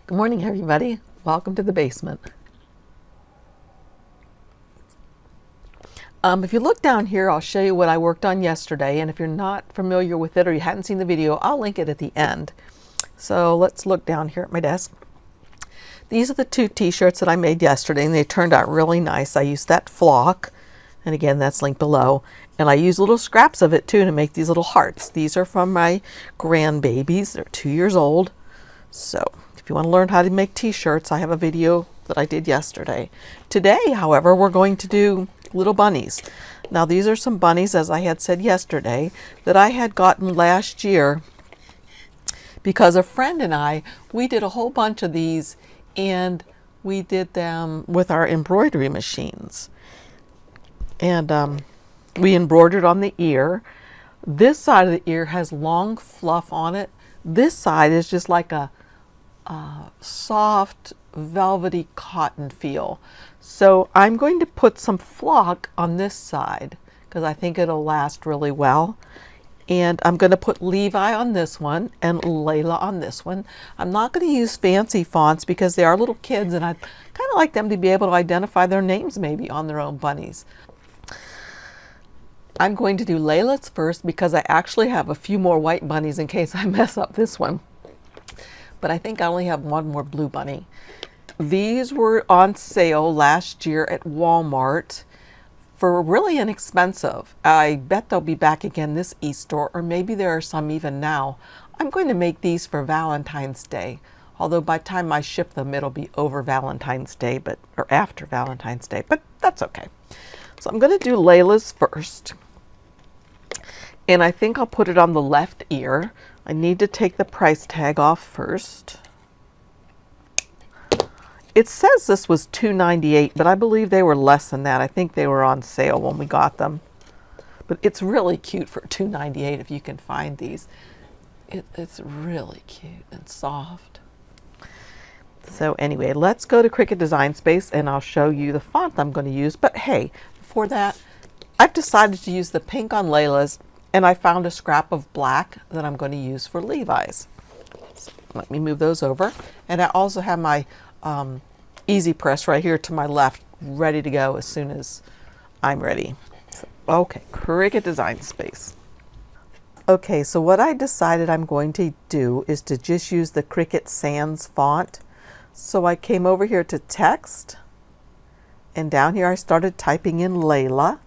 Good morning, everybody. Welcome to the basement. If you look down here, I'll show you what I worked on yesterday. And if you're not familiar with it or you hadn't seen the video, I'll link it at the end. So let's look down here at my desk. These are the two t-shirts that I made yesterday, and they turned out really nice. I used that flock, and again, that's linked below. And I used little scraps of it too to make these little hearts. These are from my grandbabies. They're 2 years old. So if you want to learn how to make t-shirts, I have a video that I did yesterday. Today, however, we're going to do little bunnies. Now these are some bunnies, as I had said yesterday, that I had gotten last year because a friend and I, we did a whole bunch of these, and we did them with our embroidery machines. And we embroidered on the ear. This side of the ear has long fluff on it. This side is just like a soft, velvety cotton feel. So I'm going to put some flock on this side because I think it'll last really well. And I'm going to put Levi on this one and Layla on this one. I'm not going to use fancy fonts because they are little kids, and I'd kind of like them to be able to identify their names maybe on their own bunnies. I'm going to do Layla's first because I actually have a few more white bunnies in case I mess up this one. But I think I only have one more blue bunny. These were on sale last year at Walmart for really inexpensive. I bet they'll be back again this Easter, or maybe there are some even now. I'm going to make these for Valentine's Day, although by the time I ship them it'll be over Valentine's Day, or after Valentine's Day, but that's okay. So I'm going to do Layla's first, and I think I'll put it on the left ear. I need to take the price tag off first. It says this was $2.98, but I believe they were less than that. I think they were on sale when we got them. But it's really cute for $2.98 if you can find these. It's really cute and soft. So anyway, let's go to Cricut Design Space and I'll show you the font I'm going to use. But hey, before that, I've decided to use the pink on Layla's, and I found a scrap of black that I'm going to use for Levi's. So let me move those over. And I also have my EasyPress right here to my left, ready to go as soon as I'm ready. So, okay, Cricut Design Space. Okay, so what I decided I'm going to do is to just use the Cricut Sans font. So I came over here to text, and down here I started typing in Layla.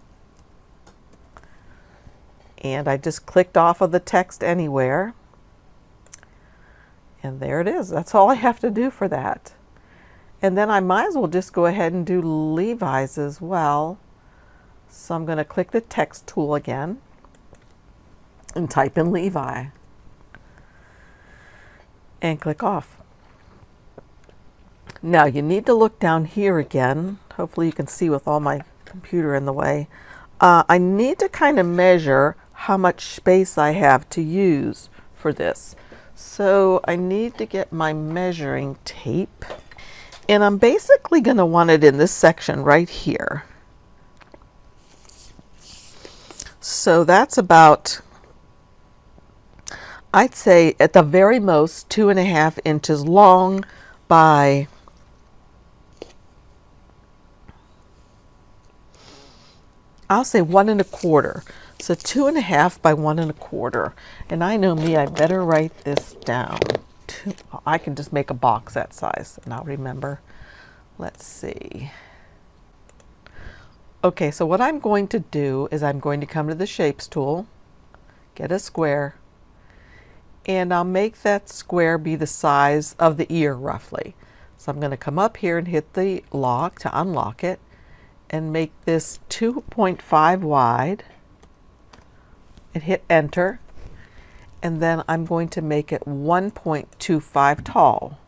And I just clicked off of the text anywhere. And there it is. That's all I have to do for that. And then I might as well just go ahead and do Levi's as well. So I'm going to click the text tool again and type in Levi and click off. Now you need to look down here again. Hopefully you can see with all my computer in the way. I need to kind of measure how much space I have to use for this. So I need to get my measuring tape. And I'm basically going to want it in this section right here. So that's about, I'd say at the very most, 2.5 inches long by I'll say 1 1/4. So 2.5 by 1 1/4. And I know me, I better write this down. I can just make a box that size and I'll remember. Let's see. Okay, so what I'm going to do is I'm going to come to the Shapes tool, get a square, and I'll make that square be the size of the ear roughly. So I'm going to come up here and hit the lock to unlock it and make this 2.5 wide and hit enter. And then I'm going to make it 1.25 tall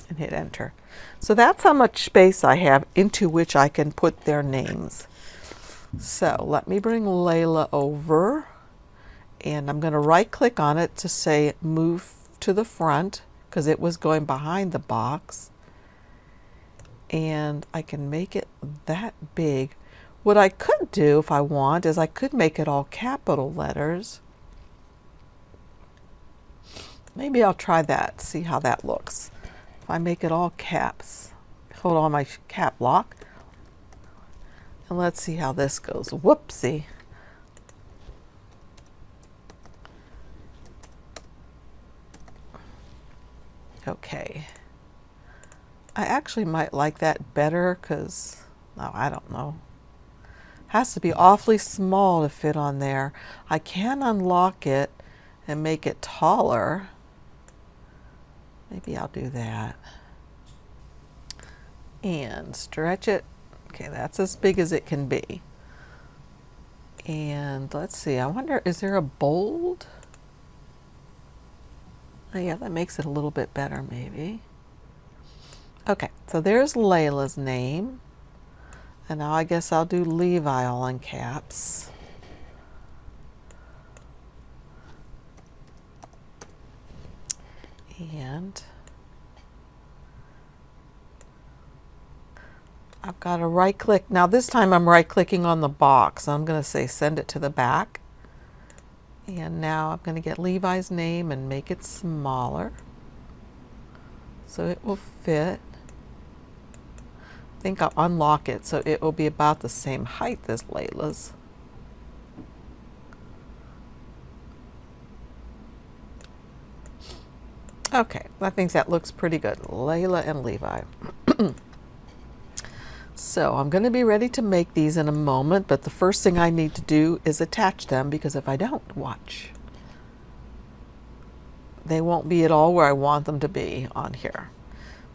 and hit enter. So that's how much space I have into which I can put their names. So let me bring Layla over, and I'm going to right click on it to say move to the front because it was going behind the box, and I can make it that big. What I could do if I want is I could make it all capital letters Maybe I'll try that, see how that looks. If I make it all caps, hold on my cap lock, and let's see how this goes. Whoopsie. Okay. I actually might like that better because, no, I don't know. Has to be awfully small to fit on there. I can unlock it and make it taller. Maybe I'll do that. And stretch it. Okay, that's as big as it can be. And let's see, I wonder, is there a bold? Oh yeah, that makes it a little bit better maybe. Okay, so there's Layla's name. And now I guess I'll do Levi all in caps. And I've got to right click. Now this time I'm right clicking on the box. I'm going to say send it to the back. And now I'm going to get Levi's name and make it smaller so it will fit. I think I'll unlock it so it will be about the same height as Layla's. Okay, I think that looks pretty good. Layla and Levi. So I'm going to be ready to make these in a moment, but the first thing I need to do is attach them, because if I don't, watch, they won't be at all where I want them to be on here.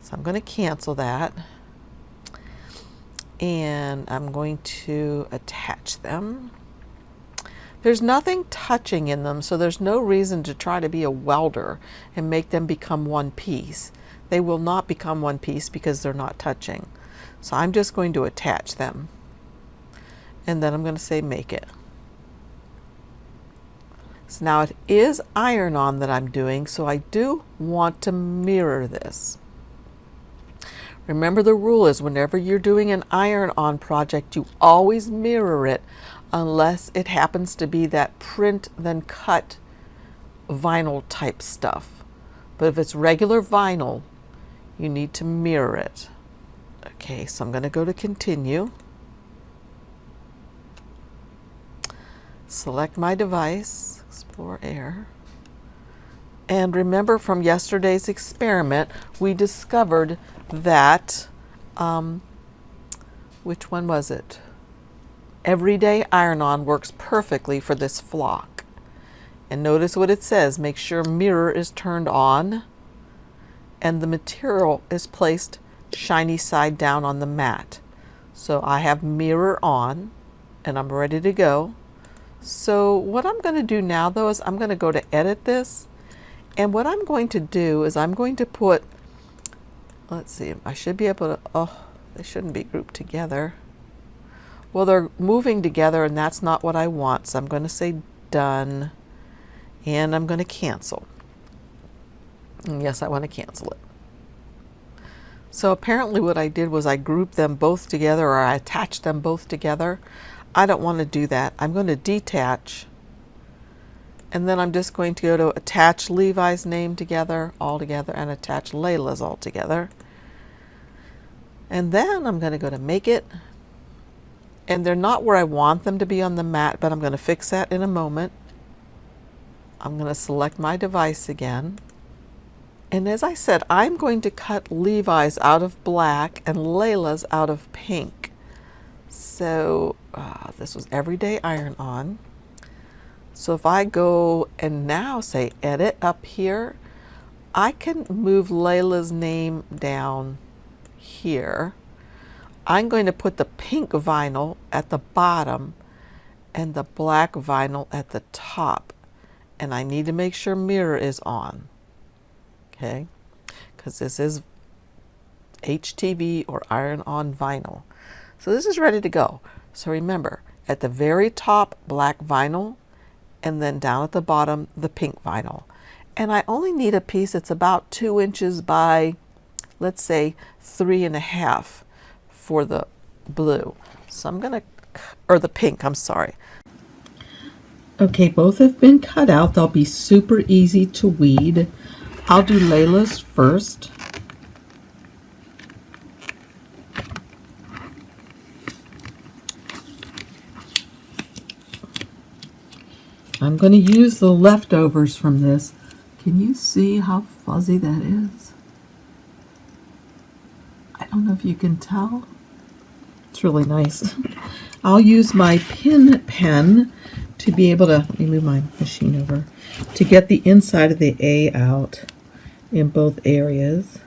So I'm going to cancel that, and I'm going to attach them. There's nothing touching in them, so there's no reason to try to be a welder and make them become one piece. They will not become one piece because they're not touching. So I'm just going to attach them. And then I'm going to say make it. So now it is iron-on that I'm doing, so I do want to mirror this. Remember, the rule is whenever you're doing an iron-on project, you always mirror it unless it happens to be that print then cut vinyl type stuff. But if it's regular vinyl, you need to mirror it. Okay, so I'm going to go to continue. Select my device, explore air. And remember from yesterday's experiment, we discovered that, which one was it? Everyday iron-on works perfectly for this flock. And notice what it says, make sure mirror is turned on and the material is placed shiny side down on the mat. So I have mirror on and I'm ready to go. So what I'm going to do now though is I'm going to go to edit this, and what I'm going to do is I'm going to put, let's see, I should be able to, oh, they shouldn't be grouped together. Well, they're moving together and that's not what I want, so I'm going to say done and I'm going to cancel. And yes, I want to cancel it. So apparently what I did was I grouped them both together, or I attached them both together. I don't want to do that. I'm going to detach, and then I'm just going to go to attach Levi's name together, all together, and attach Layla's all together. And then I'm going to go to make it, and they're not where I want them to be on the mat, but I'm going to fix that in a moment. I'm going to select my device again. And as I said, I'm going to cut Levi's out of black and Layla's out of pink. So this was everyday iron-on. So if I go and now say edit up here, I can move Layla's name down here. I'm going to put the pink vinyl at the bottom and the black vinyl at the top. And I need to make sure mirror is on. Okay, because this is HTV or iron-on vinyl. So this is ready to go. So remember, at the very top, black vinyl, and then down at the bottom, the pink vinyl. And I only need a piece that's about 2 inches by, let's say, 3.5 for the blue. So I'm going to, or the pink, I'm sorry. Okay, both have been cut out. They'll be super easy to weed. I'll do Layla's first. I'm going to use the leftovers from this. Can you see how fuzzy that is? I don't know if you can tell. It's really nice. I'll use my pin pen to be able to, let me move my machine over, to get the inside of the A out in both areas.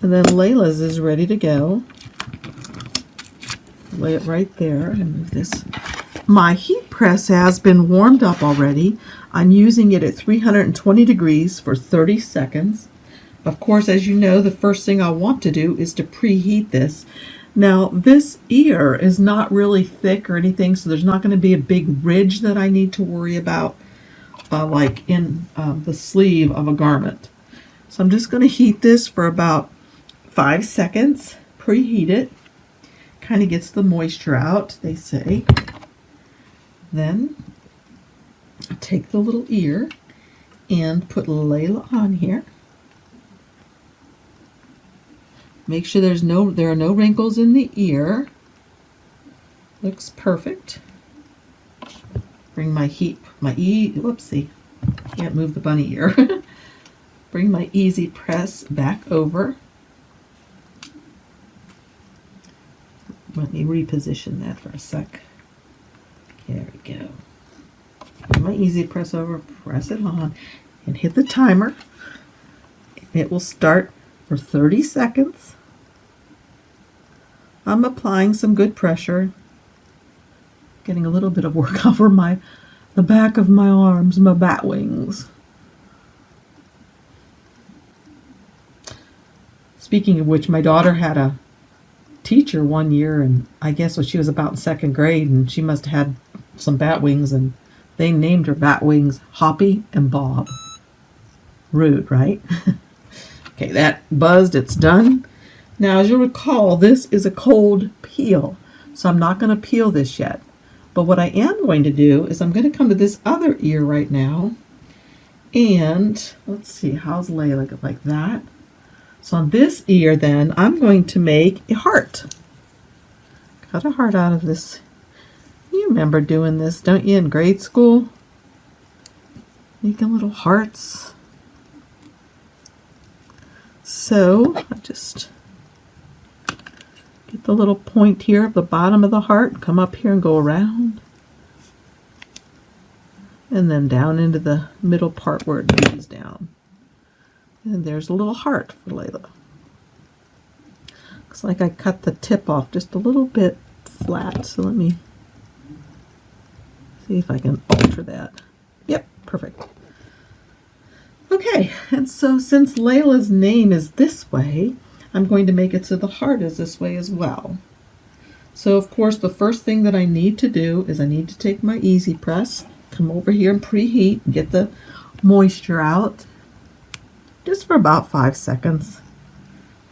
And then Layla's is ready to go. Lay it right there and move this. My heat press has been warmed up already. I'm using it at 320 degrees for 30 seconds. Of course, as you know, the first thing I want to do is to preheat this. Now, this ear is not really thick or anything, so there's not going to be a big ridge that I need to worry about, like in the sleeve of a garment. So I'm just going to heat this for about 5 seconds, preheat it. Kind of gets the moisture out, they say. Then take the little ear and put Layla on here. Make sure there are no wrinkles in the ear. Looks perfect. Bring my whoopsie, can't move the bunny ear. Bring my EasyPress back over. Let me reposition that for a sec. There we go. Bring my EasyPress over, press it on, and hit the timer. It will start for 30 seconds. I'm applying some good pressure, getting a little bit of work over the back of my arms, my bat wings. Speaking of which, my daughter had a teacher one year, and I guess when she was about in 2nd grade, and she must have had some bat wings, and they named her bat wings Hoppy and Bob. Rude, right? Okay, that buzzed, it's done. Now, as you'll recall, this is a cold peel, so I'm not going to peel this yet. But what I am going to do is I'm going to come to this other ear right now, and let's see, how's Layla like that? So on this ear, then, I'm going to make a heart. Cut a heart out of this. You remember doing this, don't you, in grade school? Making little hearts. So I just get the little point here at the bottom of the heart, come up here and go around. And then down into the middle part where it knees down. And there's a little heart for Layla. Looks like I cut the tip off just a little bit flat, so let me see if I can alter that. Yep, perfect. Okay, and so since Layla's name is this way, I'm going to make it so the heart is this way as well. So of course the first thing that I need to do is I need to take my EasyPress, come over here and preheat and get the moisture out. Just for about 5 seconds.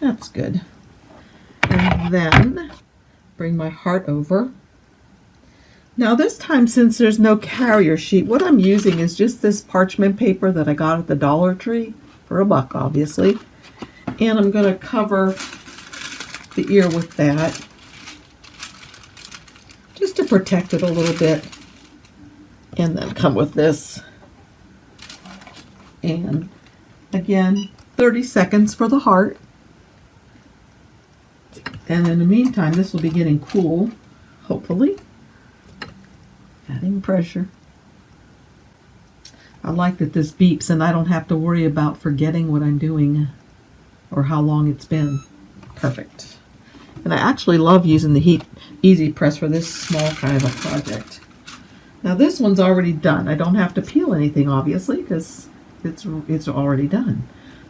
That's good. And then bring my heart over. Now this time, since there's no carrier sheet, what I'm using is just this parchment paper that I got at the Dollar Tree for $1, obviously. And I'm going to cover the ear with that just to protect it a little bit. And then come with this. And again, 30 seconds for the heart. And in the meantime, this will be getting cool, hopefully. Adding pressure. I like that this beeps and I don't have to worry about forgetting what I'm doing or how long it's been. Perfect. And I actually love using the EasyPress for this small kind of a project. Now this one's already done. I don't have to peel anything, obviously, because it's already done.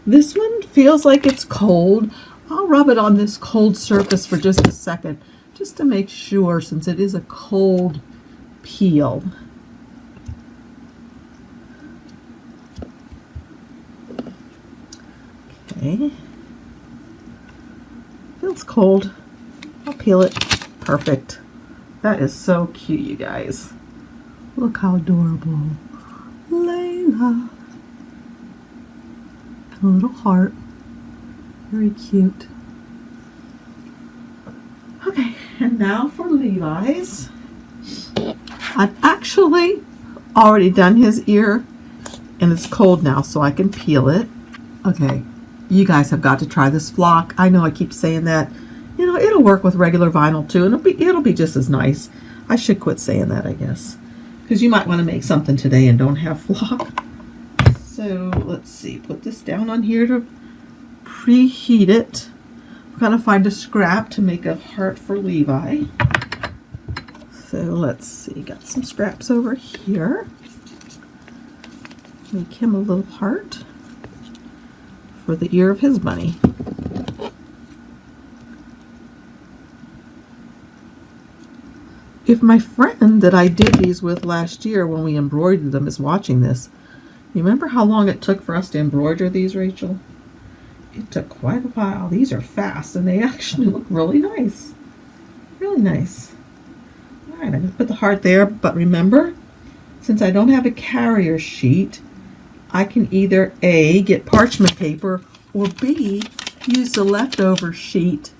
This one feels like it's cold. I'll rub it on this cold surface for just a second, just to make sure, since it is a cold peel. Okay. Feels cold. I'll peel it. Perfect. That is so cute, you guys. Look how adorable. Layla. And a little heart. Very cute. Okay, and now for Levi's. I've actually already done his ear, and it's cold now, so I can peel it. Okay, you guys have got to try this flock. I know I keep saying that. You know, it'll work with regular vinyl too, and it'll be just as nice. I should quit saying that, I guess, because you might want to make something today and don't have flock. So let's see, put this down on here to preheat it. We're gonna find a scrap to make a heart for Levi. So let's see, got some scraps over here. Make him a little heart for the ear of his bunny. If my friend that I did these with last year when we embroidered them is watching this, you remember how long it took for us to embroider these, Rachel? It took quite a while. These are fast and they actually look really nice. Really nice. All right, I'm going to put the heart there, but remember, since I don't have a carrier sheet, I can either A, get parchment paper, or B, use the leftover sheet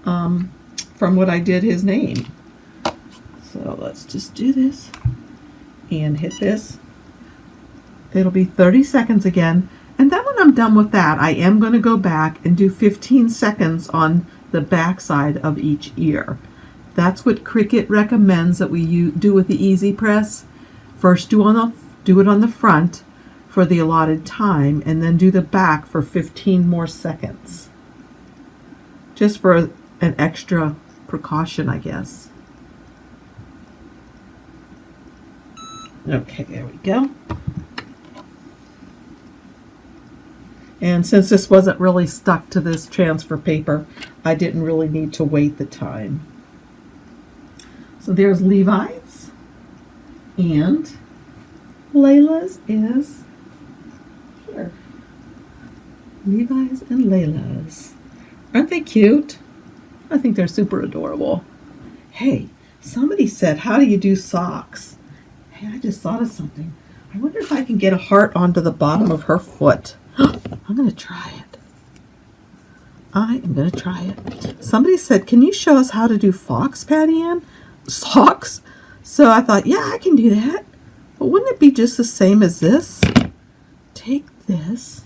from what I did his name. So let's just do this and hit this. It'll be 30 seconds again. And then when I'm done with that, I am going to go back and do 15 seconds on the back side of each ear. That's what Cricut recommends that we do with the EasyPress. First do it on the front for the allotted time, and then do the back for 15 more seconds. Just for an extra precaution, I guess. Okay, there we go. And since this wasn't really stuck to this transfer paper, I didn't really need to wait the time. So there's Levi's, and Layla's is here. Levi's and Layla's. Aren't they cute? I think they're super adorable. Hey, somebody said, how do you do socks? Hey, I just thought of something. I wonder if I can get a heart onto the bottom of her foot. I'm going to try it. I am going to try it. Somebody said, can you show us how to do fox, Patty Ann? Socks? So I thought, yeah, I can do that. But wouldn't it be just the same as this? Take this.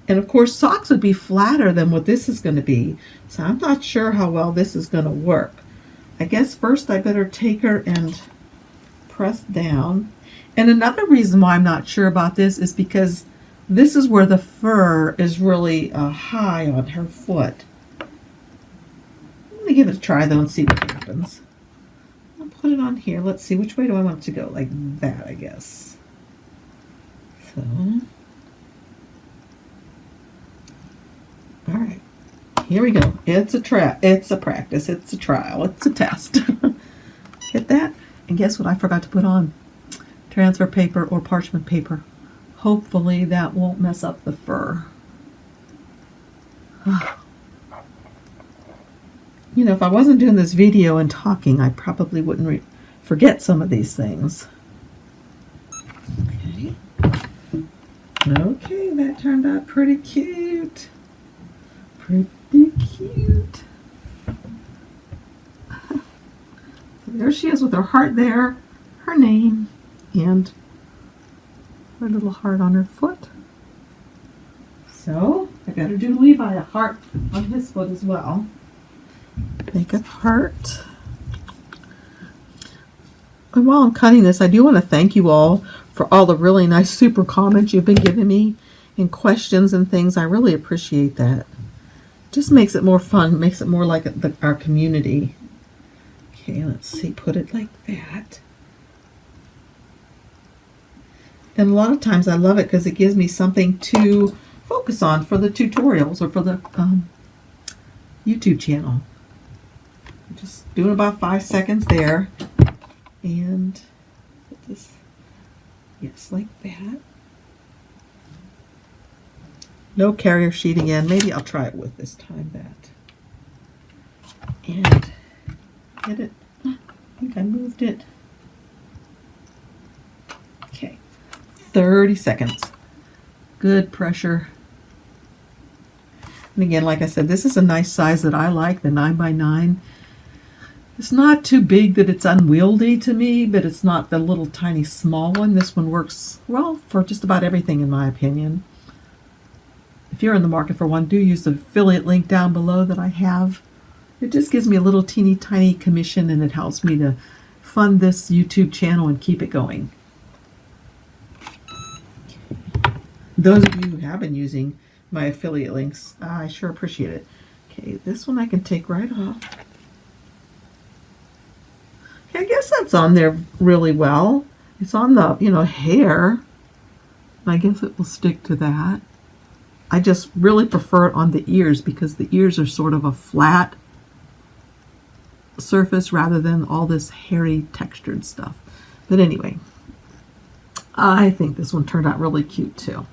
And of course, socks would be flatter than what this is going to be. So I'm not sure how well this is going to work. I guess first I better take her and press down. And another reason why I'm not sure about this is because this is where the fur is really high on her foot. Let me give it a try though and see what happens. I'll put it on here. Let's see, which way do I want it to go? Like that, I guess. So, all right, here we go. It's a practice, it's a trial, it's a test. Hit that, and guess what I forgot to put on? Transfer paper or parchment paper. Hopefully that won't mess up the fur. You know, if I wasn't doing this video and talking, I probably wouldn't forget some of these things. Okay. Okay, that turned out pretty cute. Pretty cute. So there she is with her heart there, her name, and her little heart on her foot. So I got to do Levi a heart on his foot as well. Make a heart. And while I'm cutting this, I do want to thank you all for all the really nice super comments you've been giving me and questions and things. I really appreciate that. Just makes it more fun, makes it more like our community. Okay, let's see, put it like that. And a lot of times I love it because it gives me something to focus on for the tutorials or for the YouTube channel. Just doing about 5 seconds there. And put this, yes, like that. No carrier sheet again. Maybe I'll try it with this time that. And get it. I think I moved it. 30 seconds. Good pressure. And again, like I said, this is a nice size that I like, the 9x9. It's not too big that it's unwieldy to me, but it's not the little tiny small one. This one works well for just about everything, in my opinion. If you're in the market for one, do use the affiliate link down below that I have. It just gives me a little teeny tiny commission, and it helps me to fund this YouTube channel and keep it going. Those of you who have been using my affiliate links, I sure appreciate it. Okay, this one I can take right off. Okay, I guess that's on there really well. It's on the, hair. I guess it will stick to that. I just really prefer it on the ears because the ears are sort of a flat surface rather than all this hairy textured stuff. But anyway, I think this one turned out really cute too.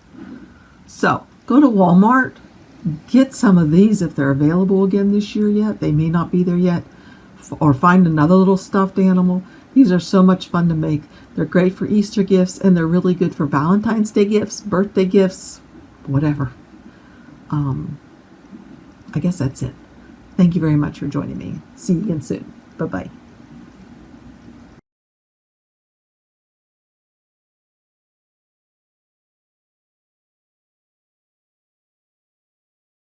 So go to Walmart, get some of these if they're available again this year yet. They may not be there yet. Or find another little stuffed animal. These are so much fun to make. They're great for Easter gifts, and they're really good for Valentine's Day gifts, birthday gifts, whatever. I guess that's it. Thank you very much for joining me. See you again soon. Bye-bye.